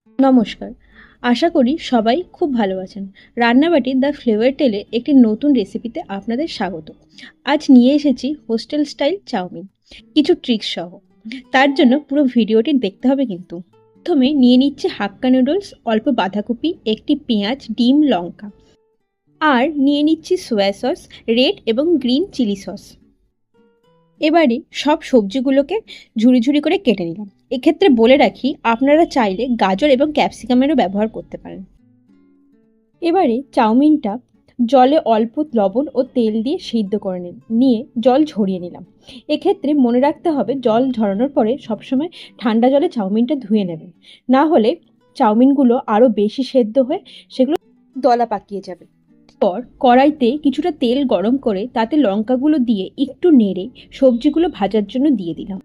নমস্কার। আশা করি সবাই খুব ভালো আছেন। রান্নাবাটির দ্য ফ্লেভার টেলে একটি নতুন রেসিপিতে আপনাদের স্বাগত। আজ নিয়ে এসেছি হোস্টেল স্টাইল চাউমিন, কিছু ট্রিক্স সহ। তার জন্য পুরো ভিডিওটি দেখতে হবে কিন্তু। প্রথমে নিয়ে নিচ্ছি হাক্কা নুডলস, অল্প বাঁধাকপি, একটি পেঁয়াজ, ডিম, লঙ্কা। আর নিয়ে নিচ্ছি সোয়া সস, রেড এবং গ্রিন চিলি সস। এবারে সব সবজিগুলোকে ঝুড়ি ঝুড়ি করে কেটে নিলাম। এক্ষেত্রে বলে রাখি, আপনারা চাইলে গাজর এবং ক্যাপসিকামেরও ব্যবহার করতে পারেন। এবারে চাউমিনটা জলে অল্প লবণ ও তেল দিয়ে সিদ্ধ করে নিয়ে জল ঝরিয়ে নিলাম। এক্ষেত্রে মনে রাখতে হবে, জল ঝরানোর পরে সবসময় ঠান্ডা জলে চাউমিনটা ধুয়ে নেবেন, না হলে চাউমিনগুলো আরও বেশি সেদ্ধ হয়ে সেগুলো দলা পাকিয়ে যাবে। পর কড়াইতে কিছুটা তেল গরম করে তাতে লঙ্কাগুলো দিয়ে একটু নেড়ে সবজিগুলো ভাজার জন্য দিয়ে দিলাম।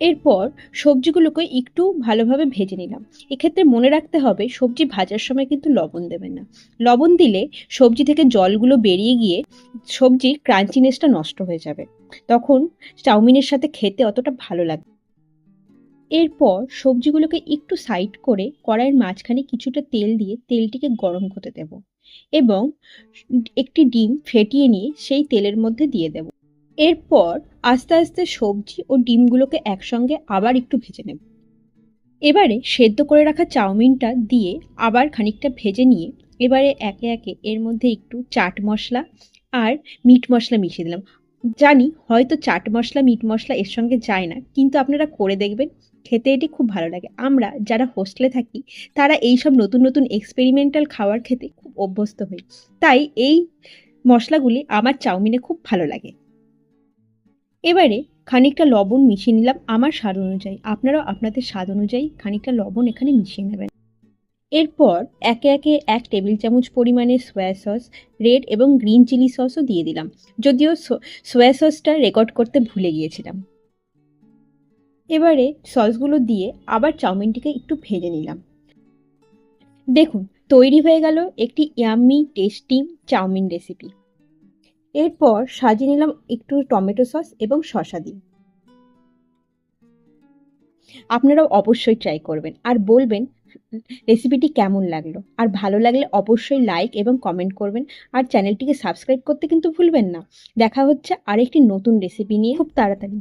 এরপর সবজিগুলোকে একটু ভালোভাবে ভেজে নিলাম। এক্ষেত্রে মনে রাখতে হবে, সবজি ভাজার সময় কিন্তু লবণ দেবেন না। লবণ দিলে সবজি থেকে জলগুলো বেরিয়ে গিয়ে সবজির ক্রাঞ্চিনেসটা নষ্ট হয়ে যাবে, তখন চাউমিনের সাথে খেতে অতটা ভালো লাগবে। এরপর সবজিগুলোকে একটু সাইড করে কড়াইয়ের মাঝখানে কিছুটা তেল দিয়ে তেলটিকে গরম হতে দেব এবং একটি ডিম ফেটিয়ে নিয়ে সেই তেলের মধ্যে দিয়ে দেব। এরপর আস্তে আস্তে সবজি ও ডিমগুলোকে একসঙ্গে আবার একটু ভেজে নেব। এবারে সেদ্ধ করে রাখা চাউমিনটা দিয়ে আবার খানিকটা ভেজে নিয়ে এবারে একে একে এর মধ্যে একটু চাট মশলা আর মিট মশলা মিশিয়ে দিলাম। জানি হয়তো চাট মশলা মিট মশলা এর সঙ্গে যায় না, কিন্তু আপনারা করে দেখবেন, খেতে এটি খুব ভালো লাগে। আমরা যারা হোস্টেলে থাকি তারা এইসব নতুন নতুন এক্সপেরিমেন্টাল খাবার খেতে খুব অভ্যস্ত হই, তাই এই মশলাগুলি আমার চাউমিনে খুব ভালো লাগে। এবারে খানিকটা লবণ মিশিয়ে নিলাম আমার স্বাদ অনুযায়ী। আপনারাও আপনাদের স্বাদ অনুযায়ী খানিকটা লবণ এখানে মিশিয়ে নেবেন। এরপর একে একে 1 টেবিল চামচ পরিমাণে সোয়া সস, রেড এবং গ্রিন চিলি সসও দিয়ে দিলাম, যদিও সোয়া সসটা রেকর্ড করতে ভুলে গিয়েছিলাম। এবারে সসগুলো দিয়ে আবার চাউমিনটিকে একটু ভেজে নিলাম। দেখুন, তৈরি হয়ে গেল একটি ইয়াম্মি টেস্টি চাউমিন রেসিপি। এরপর সাজিয়ে নিলাম একটু টমেটো সস এবং শসা দিয়ে। আপনারাও অবশ্যই ট্রাই করবেন আর বলবেন রেসিপিটি কেমন লাগলো। আর ভালো লাগলে অবশ্যই লাইক এবং কমেন্ট করবেন, আর চ্যানেলটিকে সাবস্ক্রাইব করতে কিন্তু ভুলবেন না। দেখা হচ্ছে আরেকটি নতুন রেসিপি নিয়ে খুব তাড়াতাড়ি।